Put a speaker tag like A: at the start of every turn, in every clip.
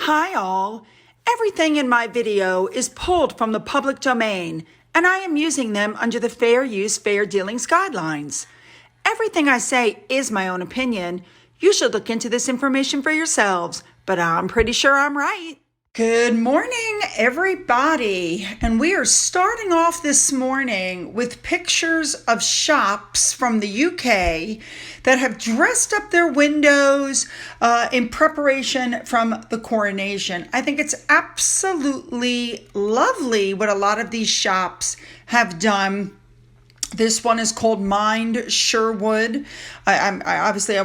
A: Hi all! Everything in my video is pulled from the public domain, and I am using them under the Fair Use, Fair Dealings guidelines. Everything I say is my own opinion. You should look into this information for yourselves, but I'm pretty sure I'm right. Good morning, everybody. And we are starting off this morning with pictures of shops from the UK that have dressed up their windows in preparation from the coronation. I think it's absolutely lovely what a lot of these shops have done. This one is called Mind Sherwood. I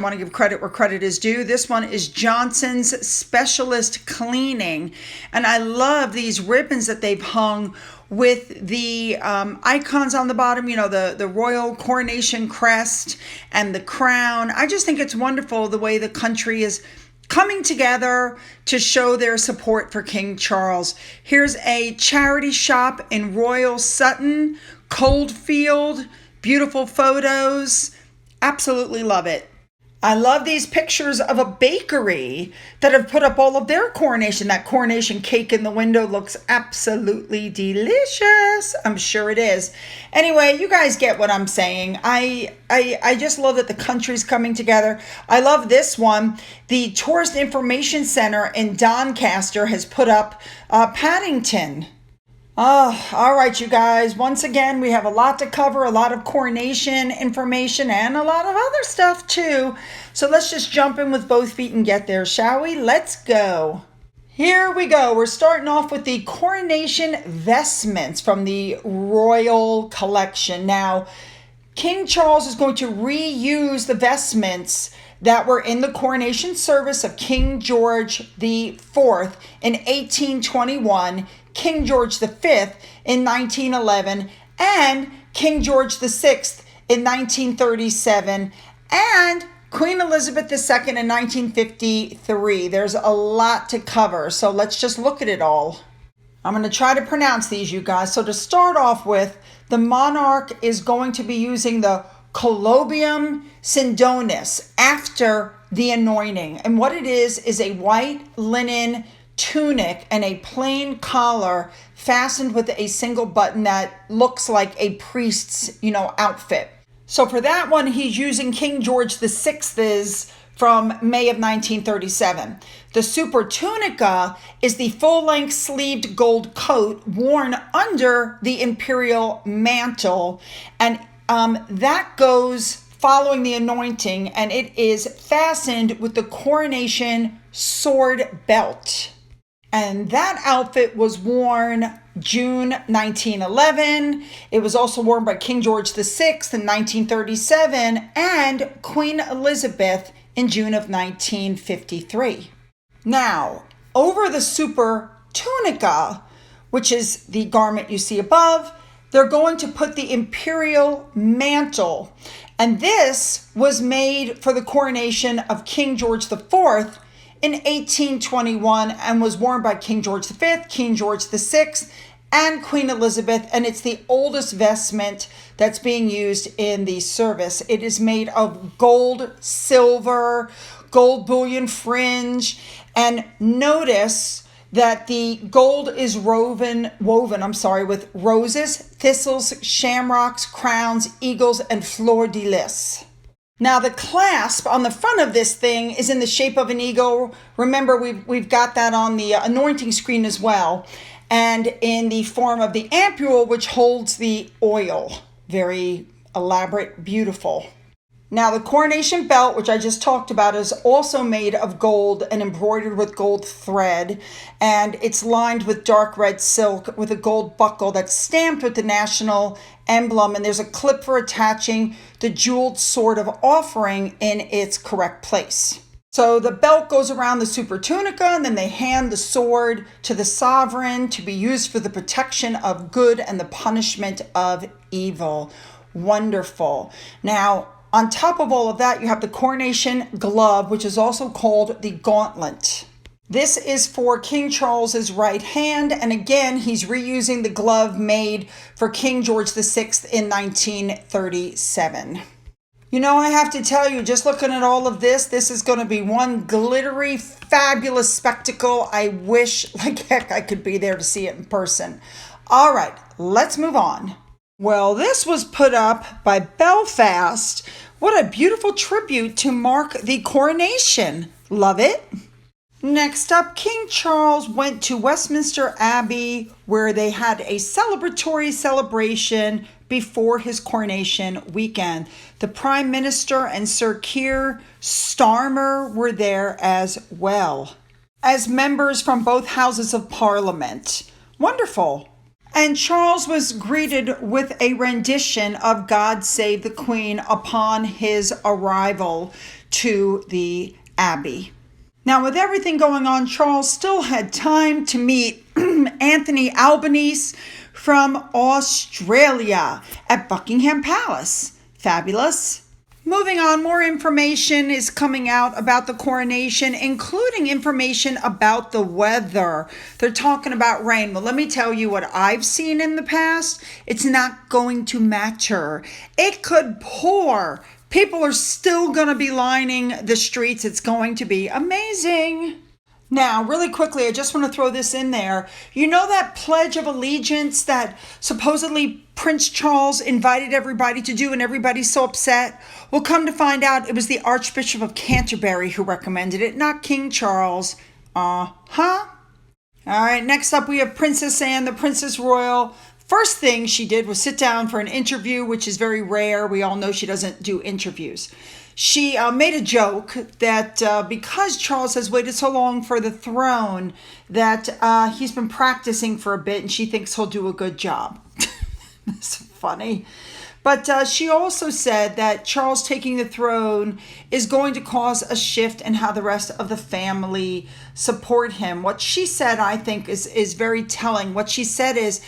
A: want to give credit where credit is due. This one is Johnson's Specialist Cleaning. And I love these ribbons that they've hung with the icons on the bottom, you know, the royal coronation crest and the crown. I just think it's wonderful the way the country is coming together to show their support for King Charles. Here's a charity shop in Royal Sutton, Coldfield, beautiful photos. Absolutely love it. I love these pictures of a bakery that have put up all of their coronation. That coronation cake in the window looks absolutely delicious. I'm sure it is. Anyway, you guys get what I'm saying. I just love that the country's coming together. I love this one. The Tourist Information Center in Doncaster has put up Paddington. All right, you guys. Once again, we have a lot to cover, a lot of coronation information, and a lot of other stuff too. So let's just jump in with both feet and get there, shall we? Let's go. Here we go. We're starting off with the Coronation Vestments from the Royal Collection. Now, King Charles is going to reuse the vestments that were in the coronation service of King George IV in 1821, King George V in 1911, and King George VI in 1937, and Queen Elizabeth II in 1953. There's a lot to cover, so let's just look at it all. I'm going to try to pronounce these, you guys. So to start off with, the monarch is going to be using the Colobium Sindonis after the anointing. And what it is a white linen tunic and a plain collar fastened with a single button that looks like a priest's, outfit. So for that one, he's using King George VI's from May of 1937. The super tunica is the full-length sleeved gold coat worn under the imperial mantle, and that goes following the anointing, and it is fastened with the coronation sword belt. And that outfit was worn June 1911. It was also worn by King George VI in 1937 and Queen Elizabeth in June of 1953. Now, over the super tunica, which is the garment you see above, they're going to put the imperial mantle. And this was made for the coronation of King George IV in 1821 and was worn by King George V, King George VI, and Queen Elizabeth. And it's the oldest vestment that's being used in the service. It is made of gold, silver, gold bullion fringe. And notice that the gold is woven with roses, thistles, shamrocks, crowns, eagles, and fleur-de-lis. Now the clasp on the front of this thing is in the shape of an eagle. Remember, we've got that on the anointing screen as well. And in the form of the ampule, which holds the oil. Very elaborate, beautiful. Now the coronation belt, which I just talked about, is also made of gold and embroidered with gold thread. And it's lined with dark red silk with a gold buckle that's stamped with the national emblem. And there's a clip for attaching the jeweled sword of offering in its correct place. So the belt goes around the super tunica, and then they hand the sword to the sovereign to be used for the protection of good and the punishment of evil. Wonderful. Now, on top of all of that, you have the coronation glove, which is also called the gauntlet. This is for King Charles's right hand, and again, he's reusing the glove made for King George VI in 1937. I have to tell you, just looking at all of this is going to be one glittery, fabulous spectacle. I wish like heck I could be there to see it in person. All right, let's move on. Well, this was put up by Belfast. What a beautiful tribute to mark the coronation. Love it. Next up, King Charles went to Westminster Abbey where they had a celebratory celebration before his coronation weekend. The Prime Minister and Sir Keir Starmer were there as well, as members from both houses of Parliament. Wonderful. And Charles was greeted with a rendition of God Save the Queen upon his arrival to the Abbey. Now, with everything going on, Charles still had time to meet Anthony Albanese from Australia at Buckingham Palace. Fabulous. Moving on, more information is coming out about the coronation, including information about the weather. They're talking about rain. Well, let me tell you what I've seen in the past. It's not going to matter. It could pour. People are still going to be lining the streets. It's going to be amazing. Now, really quickly, I just want to throw this in there. You know that Pledge of Allegiance that supposedly Prince Charles invited everybody to do and everybody's so upset? Well, come to find out, it was the Archbishop of Canterbury who recommended it, not King Charles. All right, next up we have Princess Anne, the Princess Royal. First thing she did was sit down for an interview, which is very rare. We all know she doesn't do interviews. She made a joke that because Charles has waited so long for the throne, that he's been practicing for a bit and she thinks he'll do a good job. That's funny. But she also said that Charles taking the throne is going to cause a shift in how the rest of the family support him. What she said, I think, is very telling. What she said is,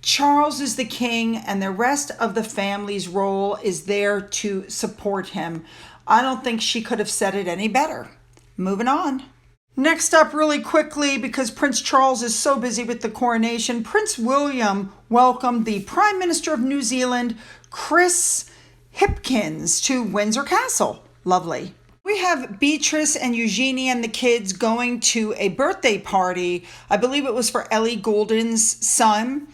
A: Charles is the king and the rest of the family's role is there to support him. I don't think she could have said it any better. Moving on. Next up, really quickly, because Prince Charles is so busy with the coronation, Prince William welcomed the Prime Minister of New Zealand, Chris Hipkins, to Windsor Castle. Lovely. We have Beatrice and Eugenie and the kids going to a birthday party. I believe it was for Ellie Goulding's son.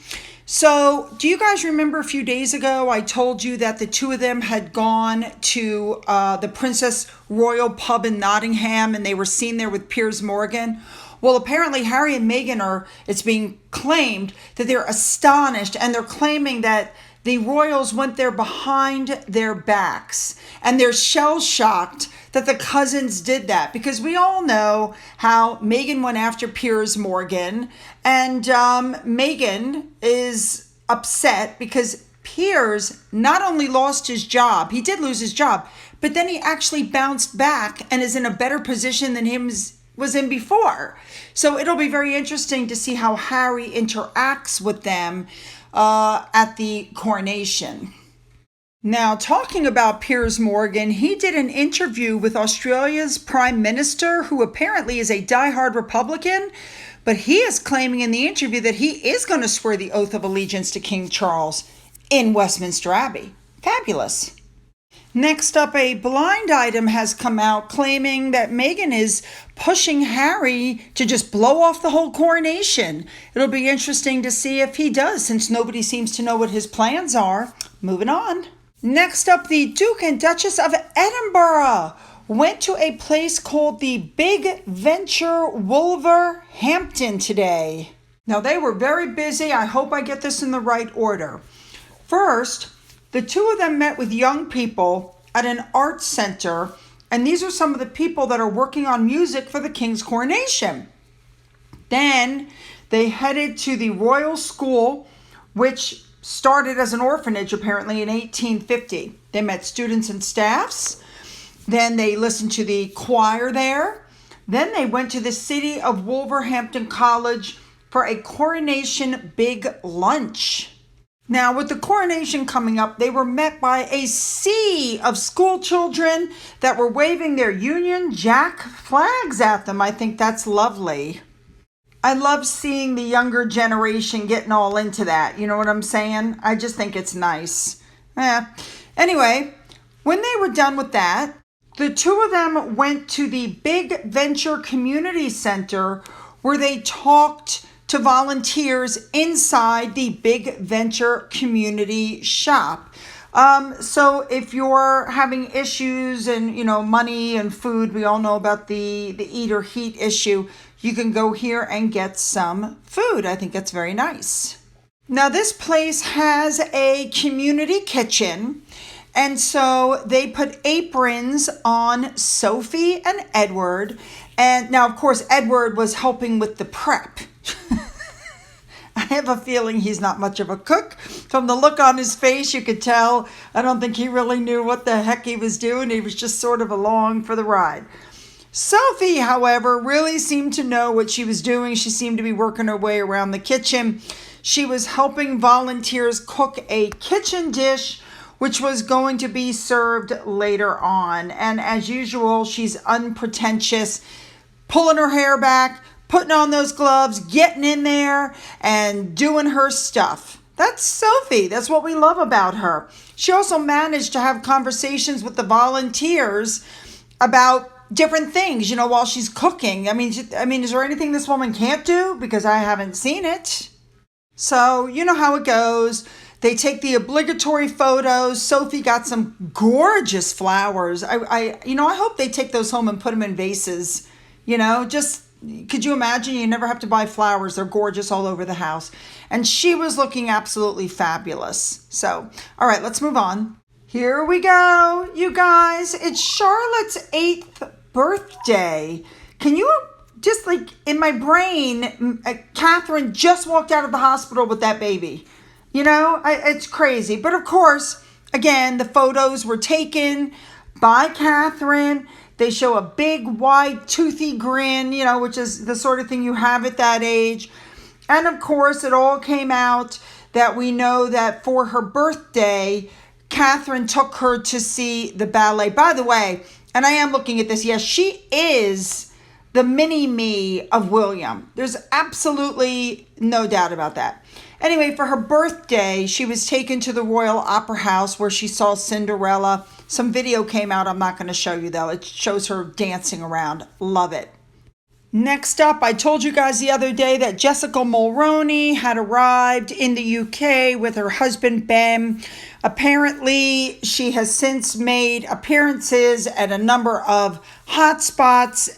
A: So, do you guys remember a few days ago I told you that the two of them had gone to the Princess Royal pub in Nottingham and they were seen there with Piers Morgan? Well, apparently Harry and Meghan it's being claimed that they're astonished and they're claiming that the royals went there behind their backs and they're shell-shocked that the cousins did that, because we all know how Meghan went after Piers Morgan, and Meghan is upset because Piers not only lost his job, he did lose his job, but then he actually bounced back and is in a better position than him was in before. So it'll be very interesting to see how Harry interacts with them at the coronation. Now, talking about Piers Morgan, he did an interview with Australia's Prime Minister, who apparently is a diehard Republican, but he is claiming in the interview that he is going to swear the oath of allegiance to King Charles in Westminster Abbey. Fabulous. Next up, a blind item has come out claiming that Meghan is pushing Harry to just blow off the whole coronation. It'll be interesting to see if he does, since nobody seems to know what his plans are. Moving on. Next up, the Duke and Duchess of Edinburgh went to a place called the Big Venture Wolverhampton today. Now, they were very busy. I hope I get this in the right order. First, the two of them met with young people at an art center, and these are some of the people that are working on music for the King's coronation. Then they headed to the Royal School, which started as an orphanage apparently in 1850. They met students and staffs. Then they listened to the choir there. Then they went to the City of Wolverhampton College for a coronation big lunch. Now, with the coronation coming up, they were met by a sea of school children that were waving their Union Jack flags at them. I think that's lovely. I love seeing the younger generation getting all into that. You know what I'm saying? I just think it's nice. Anyway, When they were done with that, the two of them went to the Big Venture Community Center where they talked to volunteers inside the Big Venture Community Shop. So if you're having issues and, money and food, we all know about the eat or heat issue, you can go here and get some food. I think that's very nice. Now, this place has a community kitchen. And so they put aprons on Sophie and Edward. And now, of course, Edward was helping with the prep. I have a feeling he's not much of a cook. From the look on his face, you could tell. I don't think he really knew what the heck he was doing. He was just sort of along for the ride. Sophie, however, really seemed to know what she was doing. She seemed to be working her way around the kitchen. She was helping volunteers cook a kitchen dish which was going to be served later on. And as usual, she's unpretentious, pulling her hair back, putting on those gloves, getting in there and doing her stuff. That's Sophie. That's what we love about her. She also managed to have conversations with the volunteers about different things, while she's cooking. I mean, is there anything this woman can't do? Because I haven't seen it. So you know how it goes. They take the obligatory photos. Sophie got some gorgeous flowers. I hope they take those home and put them in vases. Just could you imagine? You never have to buy flowers. They're gorgeous all over the house. And she was looking absolutely fabulous. So, all right, let's move on. Here we go, you guys. It's Charlotte's 8th birthday. Can you just in my brain, Catherine just walked out of the hospital with that baby. It's crazy. But of course, again, the photos were taken by Catherine. They show a big, wide, toothy grin, which is the sort of thing you have at that age. And of course, it all came out that we know that for her birthday, Catherine took her to see the ballet. By the way, and I am looking at this, yes, she is the mini-me of William. There's absolutely no doubt about that. Anyway, for her birthday, she was taken to the Royal Opera House where she saw Cinderella. Some video came out. I'm not going to show you, though. It shows her dancing around. Love it. Next up, I told you guys the other day that Jessica Mulroney had arrived in the UK with her husband, Ben. Apparently, she has since made appearances at a number of hotspots.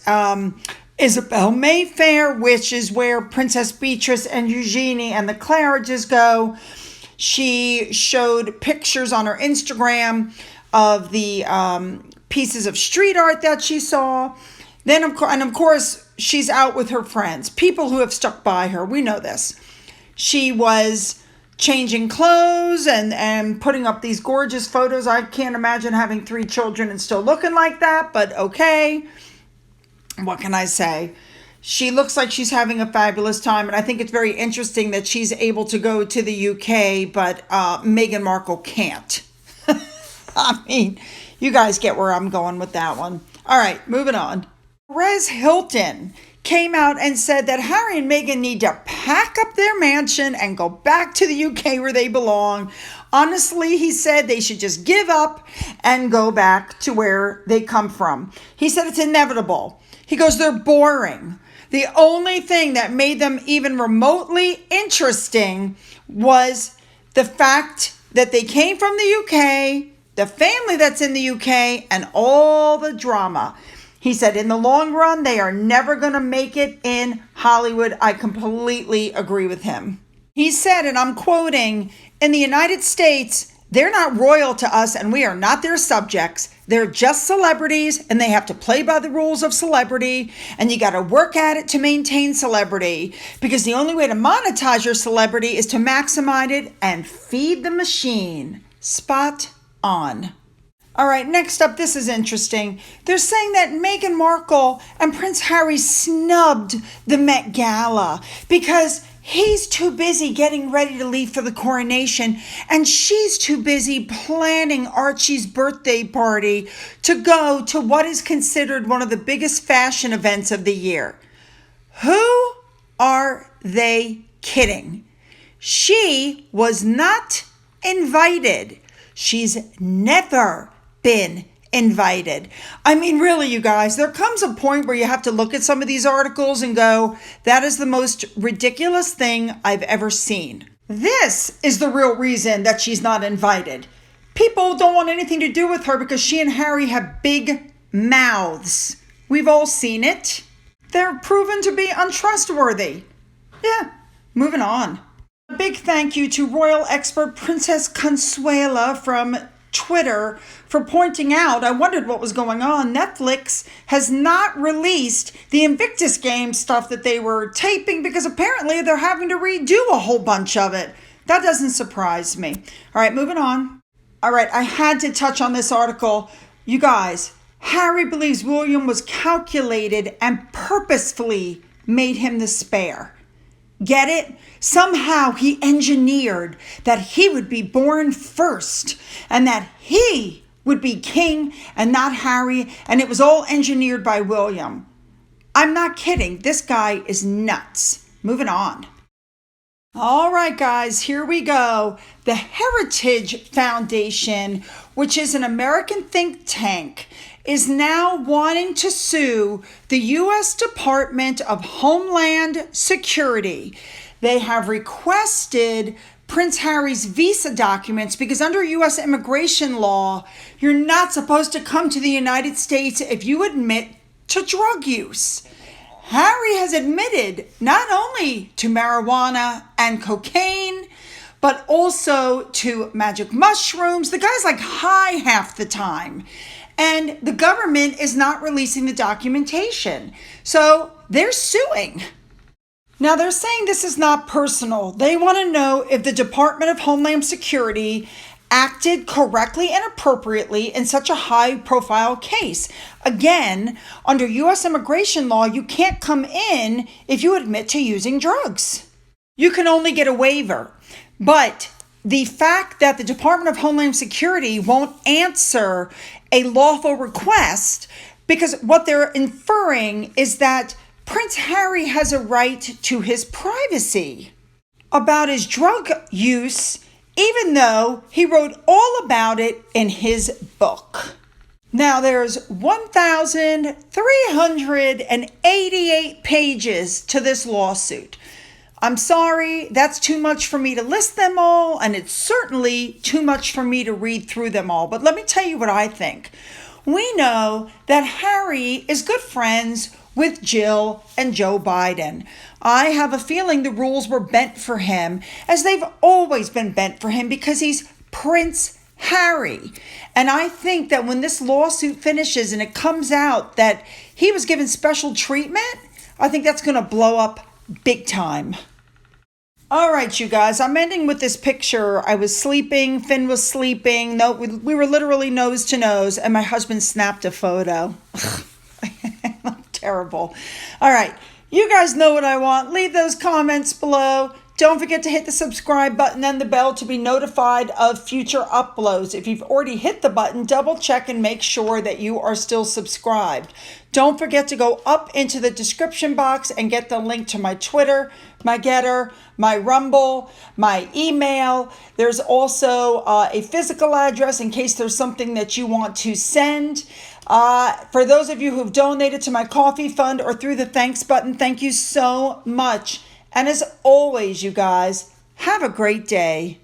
A: Isabel Mayfair, which is where Princess Beatrice and Eugenie and the Claridges go. She showed pictures on her Instagram of the pieces of street art that she saw. Then, of course, she's out with her friends, people who have stuck by her. We know this. She was changing clothes and putting up these gorgeous photos. I can't imagine having 3 children and still looking like that, but okay. What can I say? She looks like she's having a fabulous time, and I think it's very interesting that she's able to go to the UK, but Meghan Markle can't. I mean, you guys get where I'm going with that one. All right, moving on. Perez Hilton came out and said that Harry and Meghan need to pack up their mansion and go back to the UK where they belong. Honestly, he said they should just give up and go back to where they come from. He said it's inevitable. He goes, they're boring. The only thing that made them even remotely interesting was the fact that they came from the UK, the family that's in the UK, and all the drama. He said in the long run, they are never going to make it in Hollywood. I completely agree with him. He said, and I'm quoting, in the United States, they're not royal to us and we are not their subjects. They're just celebrities and they have to play by the rules of celebrity. And you got to work at it to maintain celebrity, because the only way to monetize your celebrity is to maximize it and feed the machine. Spot on. All right, next up, this is interesting. They're saying that Meghan Markle and Prince Harry snubbed the Met Gala because he's too busy getting ready to leave for the coronation, and she's too busy planning Archie's birthday party to go to what is considered one of the biggest fashion events of the year. Who are they kidding? She was not invited. She's never been invited. I mean, really, you guys, there comes a point where you have to look at some of these articles and go, that is the most ridiculous thing I've ever seen. This is the real reason that she's not invited. People don't want anything to do with her because she and Harry have big mouths. We've all seen it. They're proven to be untrustworthy. Yeah, moving on. A big thank you to royal expert Princess Consuela from Twitter for pointing out, I wondered what was going on. Netflix has not released the Invictus Game stuff that they were taping because apparently they're having to redo a whole bunch of it. That doesn't surprise me. All right, moving on. All right, I had to touch on this article. You guys, Harry believes William was calculated and purposefully made him the spare. Get it? Somehow he engineered that he would be born first and that he would be king and not Harry, and it was all engineered by William. I'm not kidding. This guy is nuts. Moving on. All right, guys, here we go. The Heritage Foundation, which is an American think tank, is now wanting to sue the U.S. Department of Homeland Security. They have requested Prince Harry's visa documents because under U.S. immigration law, you're not supposed to come to the United States if you admit to drug use. Harry has admitted not only to marijuana and cocaine, but also to magic mushrooms. The guy's like high half the time. And the government is not releasing the documentation. So they're suing. Now they're saying this is not personal. They want to know if the Department of Homeland Security acted correctly and appropriately in such a high-profile case. Again, under U.S. immigration law, you can't come in if you admit to using drugs. You can only get a waiver. But the fact that the Department of Homeland Security won't answer a lawful request, because what they're inferring is that Prince Harry has a right to his privacy about his drug use, even though he wrote all about it in his book. Now, there's 1,388 pages to this lawsuit. I'm sorry, that's too much for me to list them all, and it's certainly too much for me to read through them all. But let me tell you what I think. We know that Harry is good friends with Jill and Joe Biden. I have a feeling the rules were bent for him, as they've always been bent for him, because he's Prince Harry. And I think that when this lawsuit finishes and it comes out that he was given special treatment, I think that's going to blow up big time. All right, you guys, I'm ending with this picture. I was sleeping, Finn was sleeping. No, we were literally nose to nose, and my husband snapped a photo. Terrible. All right, you guys know what I want. Leave those comments below. Don't forget to hit the subscribe button and the bell to be notified of future uploads. If you've already hit the button, double check and make sure that you are still subscribed. Don't forget to go up into the description box and get the link to my Twitter, my Getter, my Rumble, my email. There's also a physical address in case there's something that you want to send. For those of you who've donated to my coffee fund or through the thanks button, thank you so much. And as always, you guys, have a great day.